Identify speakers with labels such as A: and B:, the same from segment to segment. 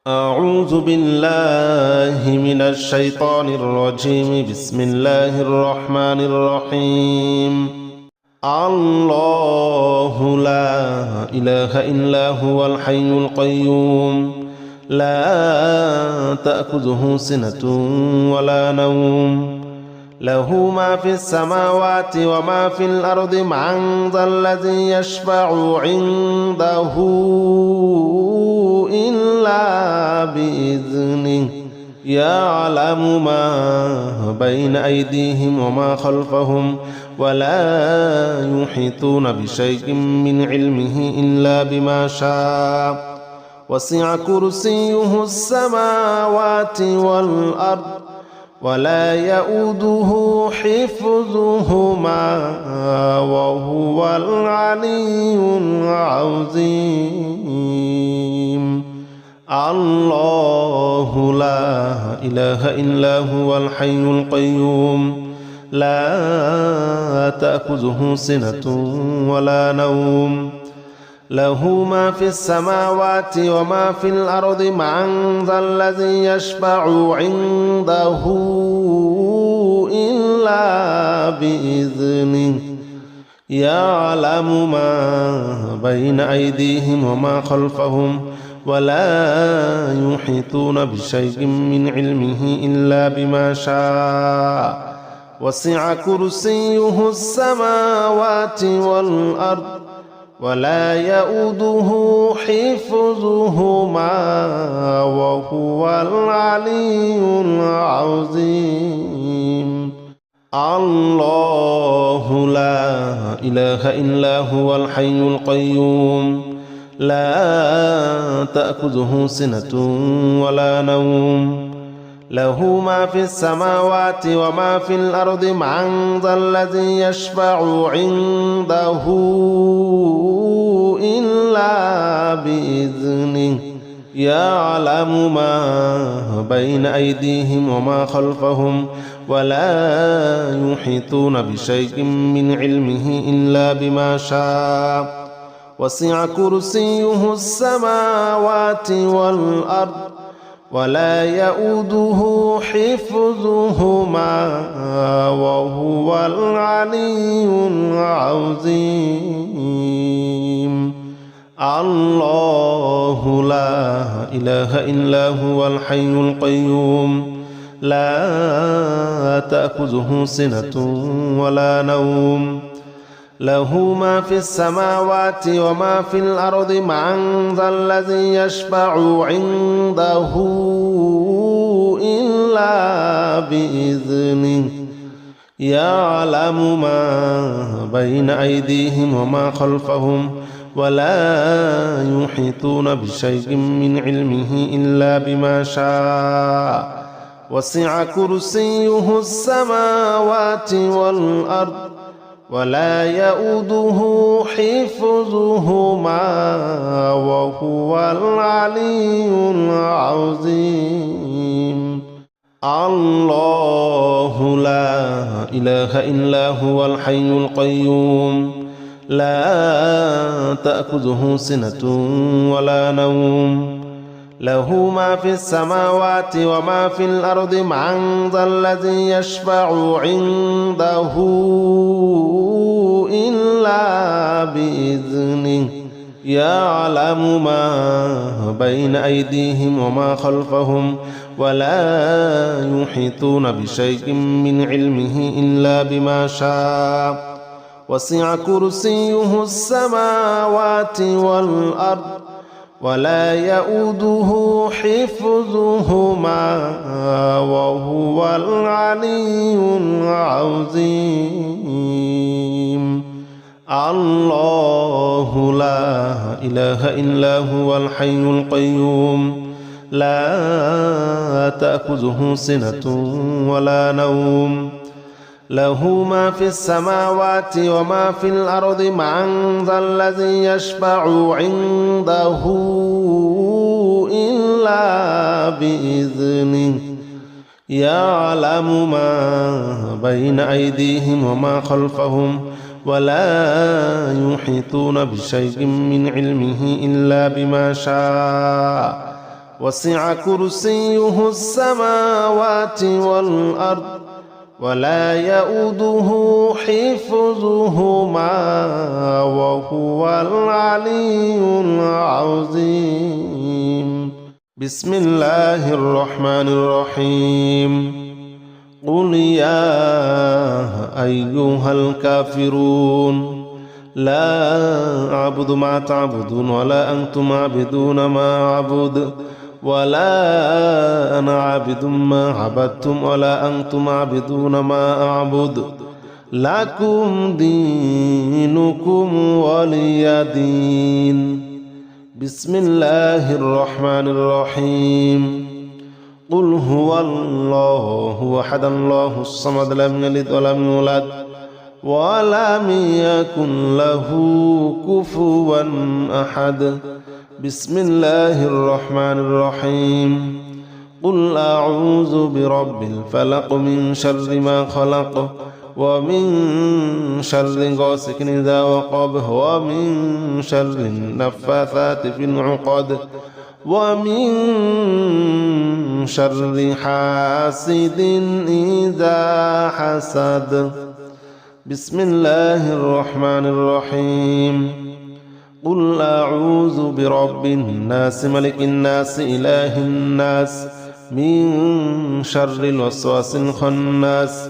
A: أعوذ بالله من الشيطان الرجيم. بسم الله الرحمن الرحيم. الله لا إله إلا هو الحي القيوم لا تأخذه سنة ولا نوم له ما في السماوات وما في الأرض من ذا الذي يشفع عنده إلا بإذنه يعلم ما بين أيديهم وما خلفهم ولا يحيطون بشيء من علمه إلا بما شاء وسع كرسيه السماوات والأرض ولا يؤوده حفظهما وهو العلي العظيم. الله لا إله إلا هو الحي القيوم لا تأخذه سنة ولا نوم له ما في السماوات وما في الأرض من ذا الذي يشفع عنده إلا بإذنه يعلم ما بين أيديهم وما خلفهم ولا يحيطون بشيء من علمه إلا بما شاء وسع كرسيه السماوات والأرض ولا يؤوده حفظهما وهو العلي العظيم. الله لا إله إلا هو الحي القيوم لا تأخذه سنة ولا نوم له ما في السماوات وما في الأرض من ذا الذي يشفع عنده إلا بإذنه يعلم ما بين أيديهم وما خلفهم ولا يحيطون بشيء من علمه إلا بما شاء وسع كرسيه السماوات والأرض ولا يؤوده حفظهما وهو العلي العظيم. الله لا إله إلا هو الحي القيوم لا تأخذه سنة ولا نوم له ما في السماوات وما في الأرض من ذا الذي يشفع عنده إلا بإذنه يعلم ما بين أيديهم وما خلفهم ولا يحيطون بشيء من علمه إلا بما شاء وسع كرسيه السماوات والأرض ولا يؤوده حفظهما وهو العلي العظيم. الله لا إله إلا هو الحي القيوم لا تأخذه سنة ولا نوم له ما في السماوات وما في الأرض من ذا الذي يشفع عنده إلا بإذنه يعلم ما بين أيديهم وما خلفهم ولا يحيطون بشيء من علمه إلا بما شاء وسع كرسيه السماوات والأرض ولا يؤوده حفظهما وهو العلي العظيم. الله لا إله إلا هو الحي القيوم لا تأخذه سنة ولا نوم له ما في السماوات وما في الأرض من ذا الذي يشفع عنده إلا بإذنه يعلم ما بين أيديهم وما خلفهم ولا يحيطون بشيء من علمه إلا بما شاء وسع كرسيه السماوات والأرض ولا يؤوده حفظهما وهو العلي العظيم. بسم الله الرحمن الرحيم. قل يا أيها الكافرون لا أعبد ما تعبدون ولا أنتم عابدون ما أعبد ولا أنا عابد ما عبدتم ولا أنتم عابدون ما أعبد لكم دينكم ولي دين. بسم الله الرحمن الرحيم. قل هو الله أحد الله الصمد لم يلد ولم يولد ولم يكن له كفوا أحد. بسم الله الرحمن الرحيم. قل أعوذ برب الفلق من شر ما خلق ومن شر غاسق إذا وقب ومن شر النفاثات في العقد ومن شر حاسد إذا حسد. بسم الله الرحمن الرحيم. قل أعوذ برب الناس ملك الناس إله الناس من شر الوسواس الخناس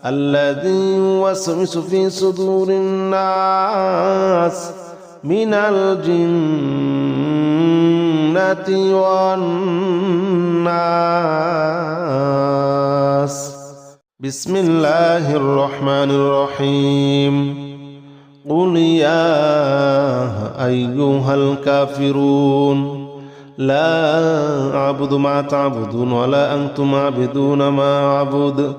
A: الذي يوسوس في صدور الناس من الجنة والناس. بسم الله الرحمن الرحيم. قل يا أيها الكافرون لا أعبد ما تعبدون ولا أنتم عابدون ما أعبد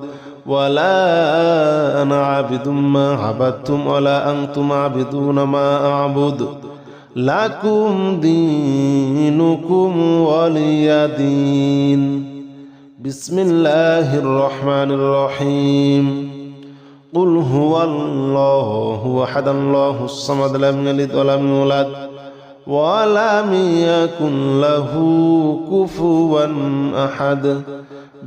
A: ولا أنا عابد ما عبدتم ولا أنتم عابدون ما أعبد لكم دينكم ولي دين. بسم الله الرحمن الرحيم. قل هو الله أحد الله الصمد لم يلد ولم يولد ولم يكن له كفوا أحد.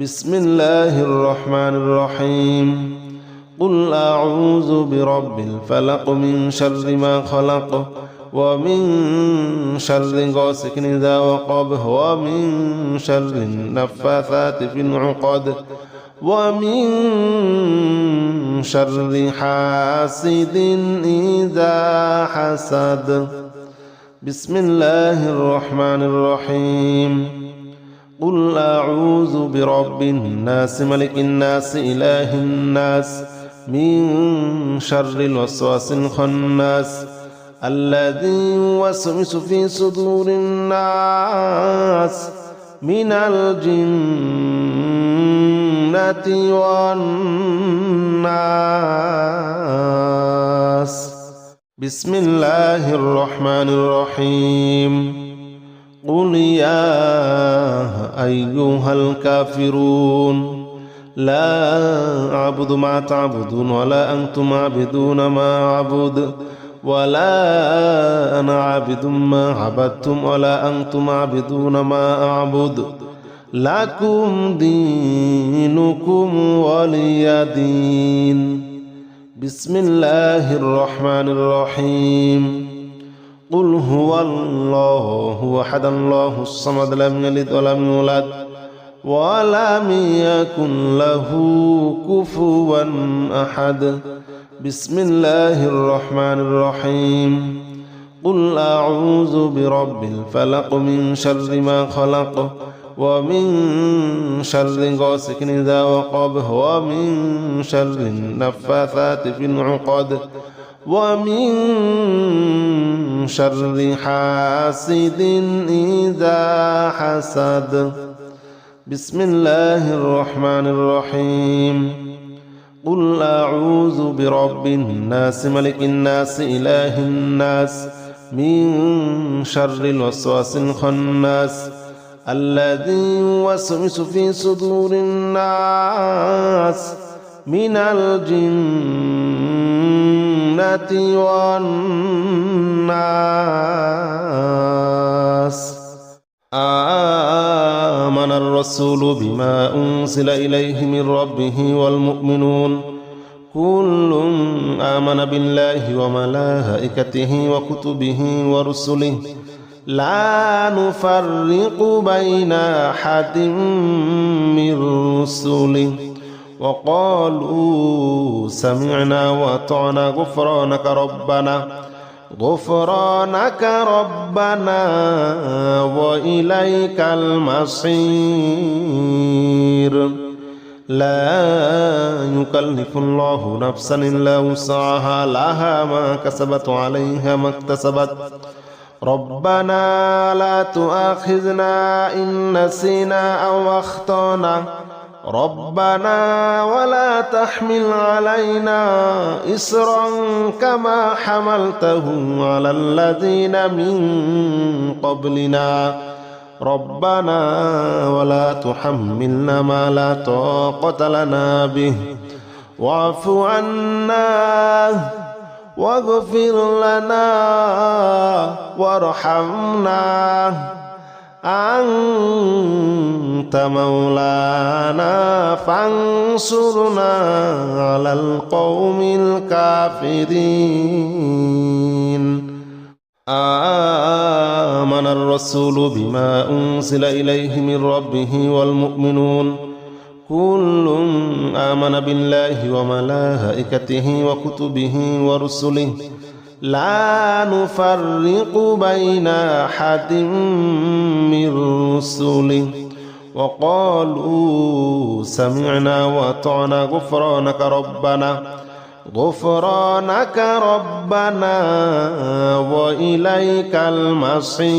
A: بسم الله الرحمن الرحيم. قل أعوذ برب الفلق من شر ما خلق ومن شر غاسق إذا وقب ومن شر النفاثات في العقد ومن شر حاسد إذا حسد. بسم الله الرحمن الرحيم. قل أعوذ برب الناس ملك الناس إله الناس من شر الوسواس الخناس الذي يوسوس في صدور الناس من الجنة والناس. بسم الله الرحمن الرحيم. قل يا أيها الكافرون لا أعبد ما تعبدون ولا أنتم عابدون ما أعبد ولا أنا عابد ما عبدتم ولا أنتم عابدون ما أعبد لكم دينكم ولي دين. بسم الله الرحمن الرحيم. قل هو الله أحد الله الصمد لم يلد ولم يولد ولم يكن له كفوا أحد. بسم الله الرحمن الرحيم. قل أعوذ برب الفلق من شر ما خلق ومن شر غاسق إذا وقب ومن شر النفاثات في العقد ومن شر حاسد إذا حسد. بسم الله الرحمن الرحيم. قل أعوذ برب الناس ملك الناس إله الناس من شر الوسواس الخناس الذي يوسوس في صدور الناس من الجنة والناس. الرسول بما أنزل إليه من ربه والمؤمنون كل آمن بالله وملائكته وكتبه ورسله لا نفرق بين أحد من رسله وقالوا سمعنا وأطعنا غفرانك ربنا وإليك المصير لا يكلف الله نفسا إلا وسعها لها ما كسبت وعليها ما اكتسبت ربنا لا تؤاخذنا إن نسينا أو أخطأنا ربنا ولا تحمل علينا إصرا كما حملته على الذين من قبلنا ربنا ولا تحملنا ما لا طاقة لنا به واعف عنا واغفر لنا وارحمنا أنت مولانا فانصرنا على القوم الكافرين آمن الرسول بما أنزل إليه من ربه والمؤمنون كل آمن بالله وملائكته وكتبه ورسله لا نفرق بين أحد من رسله وقالوا سمعنا وأطعنا غفرانك ربنا وإليك المصير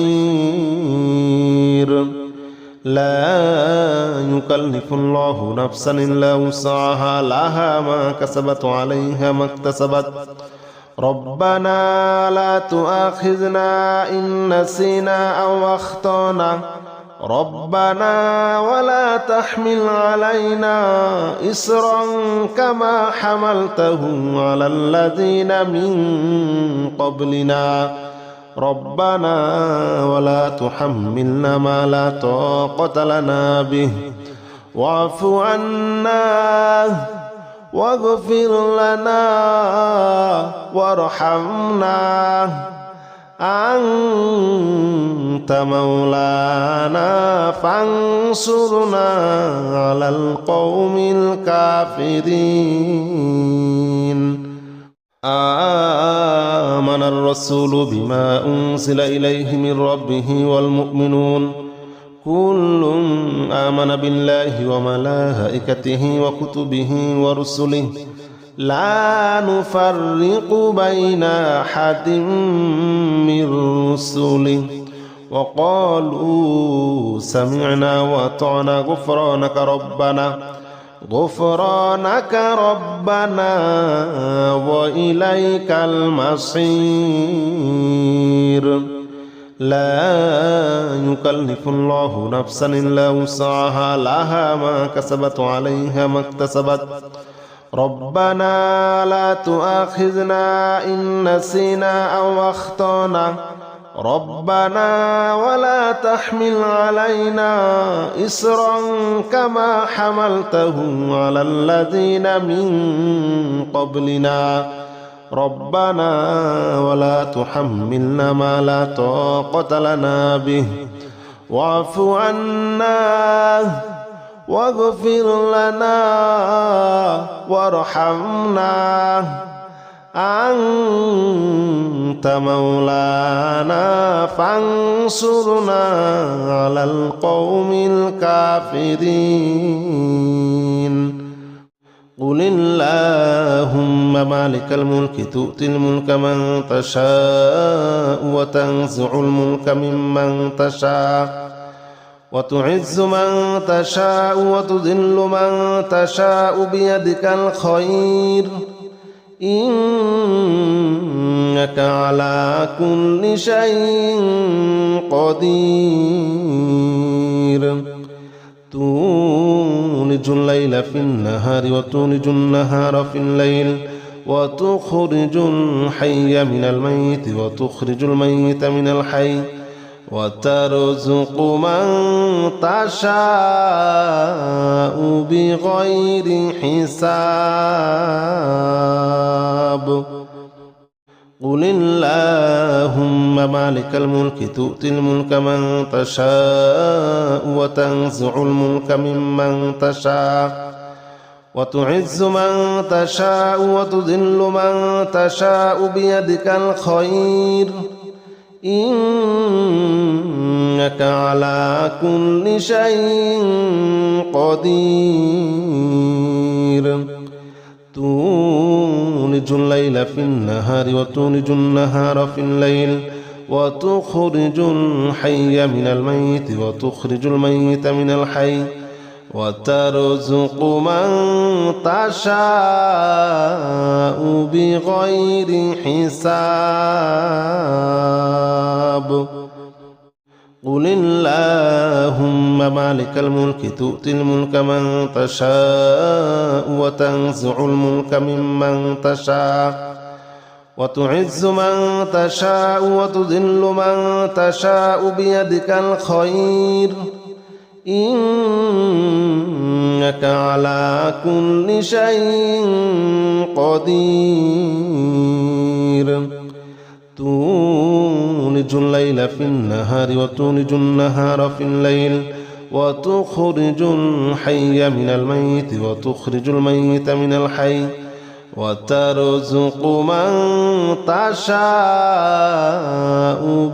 A: لا يكلف الله نفسا إلا وسعها لها ما كسبت وعليها ما اكتسبت ربنا لا تؤاخذنا إن نسينا أو أخطأنا ربنا ولا تحمل علينا إصرا كما حملته على الذين من قبلنا ربنا ولا تحملنا ما لا طاقة لنا به واعف عنا واغفر لنا وارحمنا أنت مولانا فانصرنا على القوم الكافرين آمن الرسول بما أنزل إليه من ربه والمؤمنون كل آمن بالله وملائكته وكتبه ورسله لا نفرق بين أحد من رسله وقالوا سمعنا وأطعنا غفرانك ربنا وإليك المصير لا يكلف الله نفسا إلا وسعها لها ما كسبت وعليها ما اكتسبت ربنا لا تؤاخذنا إن نسينا أو أخطأنا ربنا ولا تحمل علينا إصرا كما حملته على الذين من قبلنا ربنا ولا تحملنا ما لا طاقة لنا به واعف عنا واغفر لنا وارحمنا أنت مولانا فانصرنا على القوم الكافرين قل اللهم مالك الملك تؤتي الملك من تشاء وتنزع الملك ممن تشاء وتعز من تشاء وتذل من تشاء بيدك الخير إنك على كل شيء قدير تولج الليل في النهار وتولج النهار في الليل وتخرج الحي من الميت وتخرج الميت من الحي وترزق من تشاء بغير حساب قل اللهم مالك الملك تؤتي الملك من تشاء وتنزع الملك ممن تشاء وتعز من تشاء وتذل من تشاء بيدك الخير إنك على كل شيء قدير تولج الليل في النهار وتولج النهار في الليل وتخرج الحي من الميت وتخرج الميت من الحي وترزق من تشاء بغير حساب قل اللهم مالك الملك تؤتي الملك من تشاء وتنزع الملك ممن تشاء وتعز من تشاء وتذل من تشاء بيدك الخير إنك على كل شيء قدير تولج الليل في النهار وتولج النهار في الليل وتخرج الحي من الميت وتخرج الميت من الحي وترزق من تشاء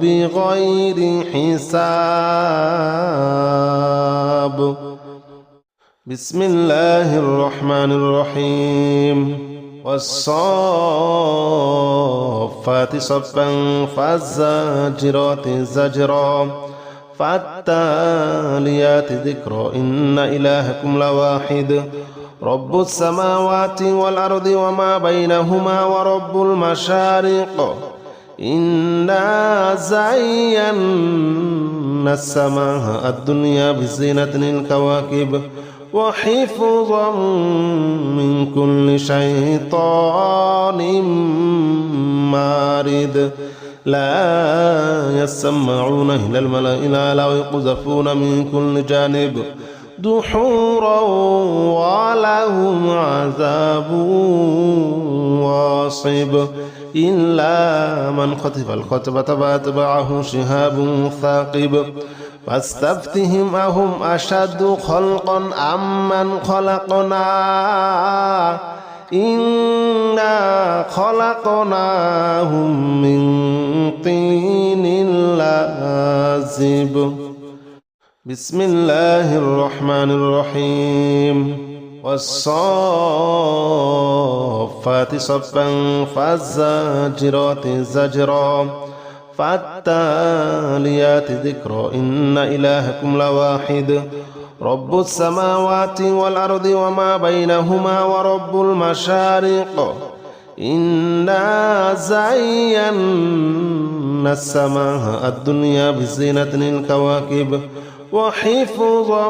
A: بغير حساب بسم الله الرحمن الرحيم والصافات صفا فالزاجرات زجرا فالتاليات ذكرا إن إلهكم لواحد رب السماوات والأرض وما بينهما ورب المشارق إنا زينا السماء الدنيا بزينة الكواكب وحفظا من كل شيطان مارد لا يسمعون إلى الملأ الأعلى ويقذفون من كل جانب دحورا ولهم عذاب واصب إلا من خطف الخطبة فأتبعه شهاب ثاقب فاستفتهم أهم أشد خلقا أمن خلقنا إنا خلقناهم من طين لازب بسم الله الرحمن الرحيم والصافات صفا فالزاجرات زجرا فالتاليات ذكرا إن إلهكم لواحد رب السماوات والأرض وما بينهما ورب المشارق إنا زينا السماء الدنيا بزينة الكواكب وحفظا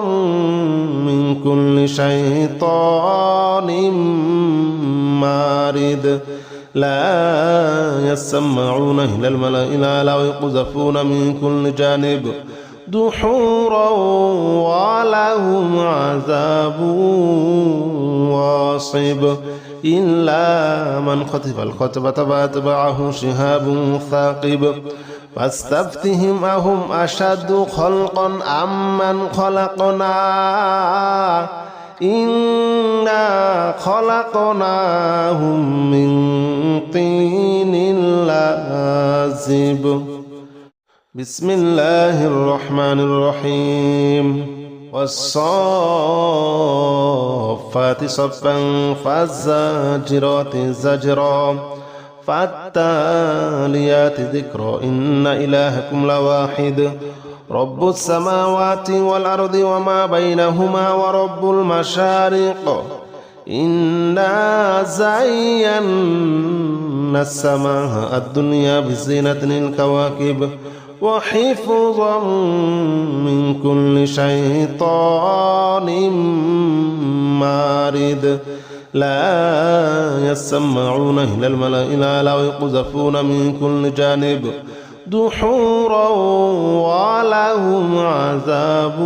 A: من كل شيطان مارد لا يسمعون إلى الملأ الأعلى ويقذفون من كل جانب دحورا ولهم عذاب واصب إلا من خطف الخطبة فأتبعه شهاب ثاقب فاستفتهم أهم أشد خلقا أمن خلقنا إنا خلقناهم من طين لازب بسم الله الرحمن الرحيم والصافات صفا فالزاجرات زجرا فالتاليات ذكرا إن إلهكم لواحد رب السماوات والأرض وما بينهما ورب المشارق إنا زينا السماء الدنيا بزينة الكواكب وحفظا من كل شيطان مارد لا يسمعون إلى الملأ الأعلى ويقذفون من كل جانب دحورا ولهم عذاب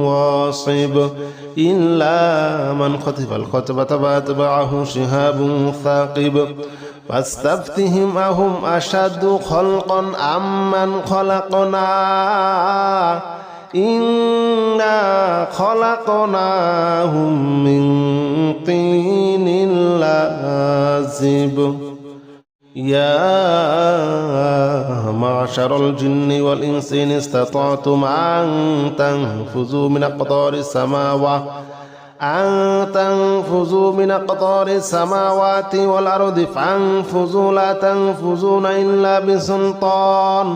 A: واصب إلا من خطف الخطبة فأتبعه شهاب ثاقب فاستفتهم أهم أشد خلقا أم من خلقنا إنا خلقناهم من طين لازب يا معشر الجن والإنس إن استطعتم أن تنفذوا من أقطار السماوات والأرض فانفذوا لا تنفذون إلا بسلطان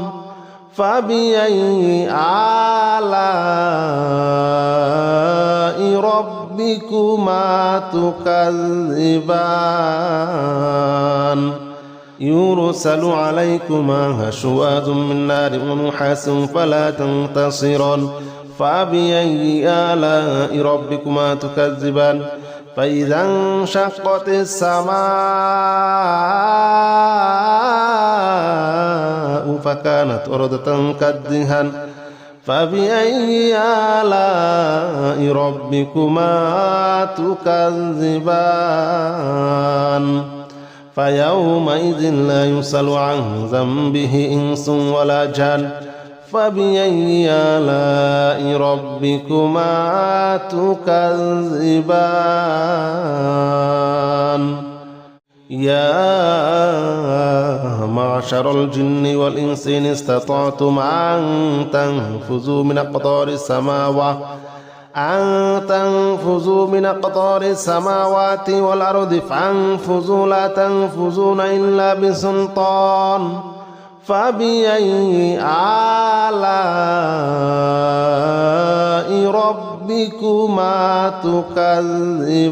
A: فبأي آلاء ربكما تكذبان يرسل عليكما شواظ من نار ونحاس فلا تنتصران فبأي آلاء ربكما تكذبان فإذا انشقت السماء فكانت وردة كالدهن فبأي آلاء ربكما تكذبان فيومئذ لا يسأل عن ذنبه إنس ولا جان فبأي آلاء ربكما تكذبان يا معشر الجن والإنس إن استطعتم أن تنفذوا من أقطار السماوات والأرض فانفذوا لا تنفذون إلا بسلطان فبأي آلاء ربكما تكذبان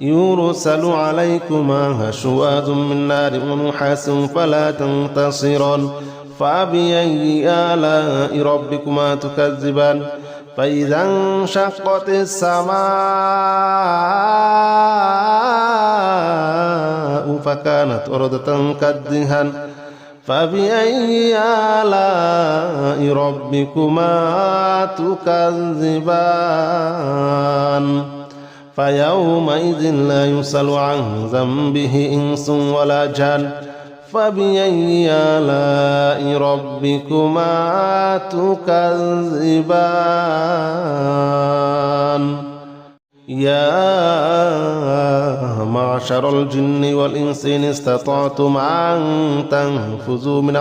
A: يرسل عليكما شواظ من نار ونحاس فلا تنتصران فبأي آلاء ربكما تكذبان فإذا انشقت السماء فكانت وردة كالدهن فبأي آلاء ربكما تكذبان فيومئذ لا يسأل عن ذنبه إنس ولا جان فبأي آلاء ربكما تكذبان يا معشر الجن والإنس إن استطعتم أن تنفذوا من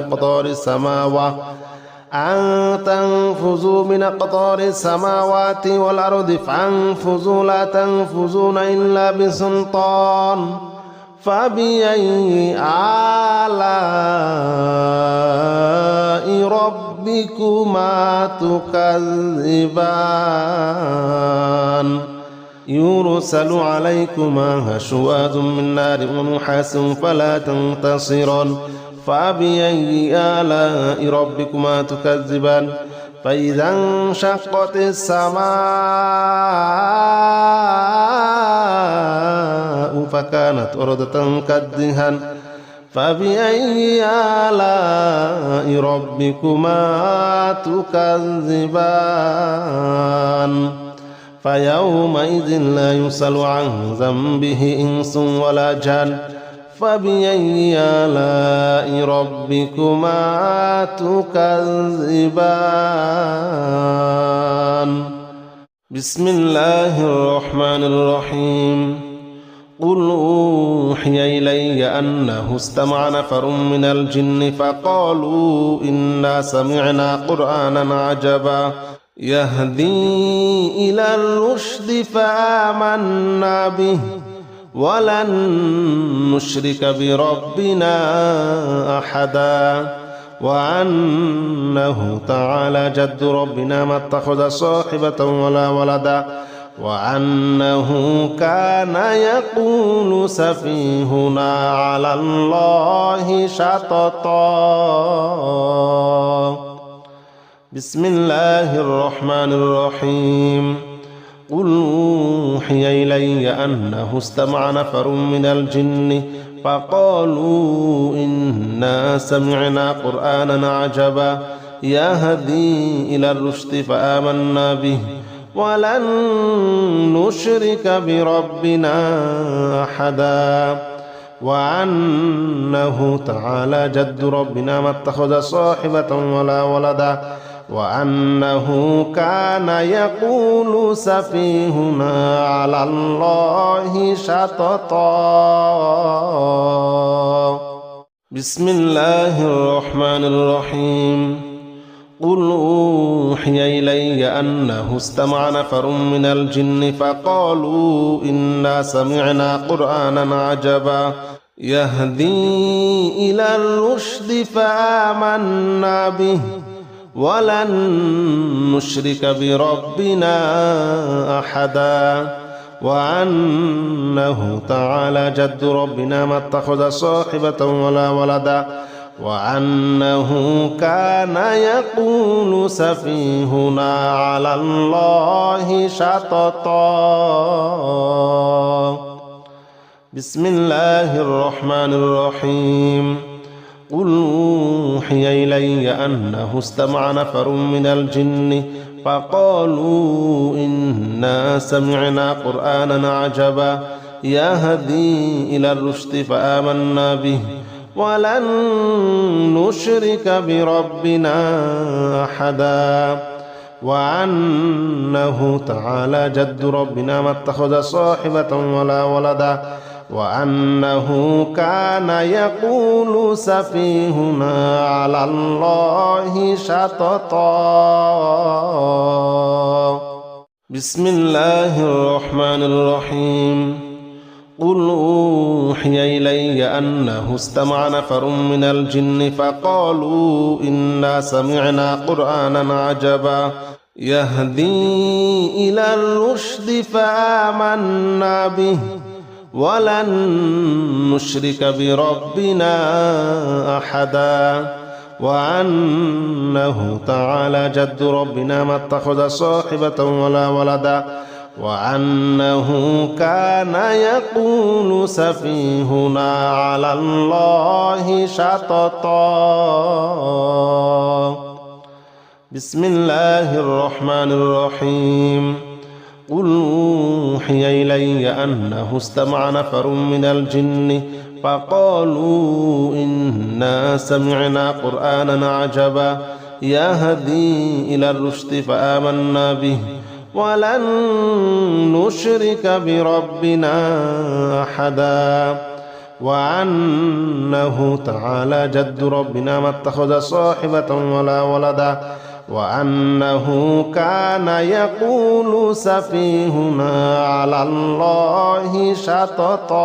A: أقطار السماوات والأرض فانفذوا لا تنفذون إلا بسلطان فبأي آلاء ربكما تكذبان يرسل عليكما شواظ من نار ونحاس فلا تنتصران فبأي آلاء ربكما تكذبان فإذا انشقت السماء فكانت وردة كالدهن فبأي آلاء ربكما تكذبان فيومئذ لا يسأل عن ذنبه إنس ولا جان فبأي آلاء ربكما تكذبان بسم الله الرحمن الرحيم قل أوحي إلي أنه استمع نفر من الجن فقالوا إنا سمعنا قرآنا عجبا يهدي إلى الرشد فآمنا به ولن نشرك بربنا أحدا وأنه تعالى جد ربنا ما اتخذ صاحبة ولا ولدا وأنه كان يقول سفيهنا على الله شططا بسم الله الرحمن الرحيم قل أوحي إلي أنه استمع نفر من الجن فقالوا إنا سمعنا قرآنا عجبا يهدي إلى الرشد فآمنا به ولن نشرك بربنا أحدا وأنه تعالى جد ربنا ما اتخذ صاحبة ولا ولدا وأنه كان يقول سفيهنا على الله شططا. بسم الله الرحمن الرحيم. قل أوحي إلي أنه استمع نفر من الجن فقالوا إنا سمعنا قرآنا عجبا يهدي إلى الرشد فآمنا به ولن نشرك بربنا أحدا وأنه تعالى جد ربنا ما اتخذ صاحبة ولا ولدا وأنه كان يقول سفيهنا على الله شططا. بسم الله الرحمن الرحيم. قل أوحي إلي أنه استمع نفر من الجن فقالوا إنا سمعنا قرآنا عجبا يهدي إلى الرشد فآمنا به ولن نشرك بربنا أحدا وأنه تعالى جد ربنا ما اتخذ صاحبة ولا ولدا وأنه كان يقول سفيهنا على الله شططا. بسم الله الرحمن الرحيم. قل أوحي إلي أنه استمع نفر من الجن فقالوا إنا سمعنا قرآنا عجبا يهدي إلى الرشد فآمنا به ولن نشرك بربنا أحدا وأنه تعالى جد ربنا ما اتخذ صاحبة ولا ولدا وأنه كان يقول سفيهنا على الله شططا. بسم الله الرحمن الرحيم. قل أوحي إلي أنه استمع نفر من الجن فقالوا إنا سمعنا قرآنا عجبا يهدي إلى الرشد فآمنا به ولن نشرك بربنا أحدا وأنه تعالى جد ربنا ما اتخذ صاحبة ولا ولدا وأنه كان يقول سفيهنا على الله شططا.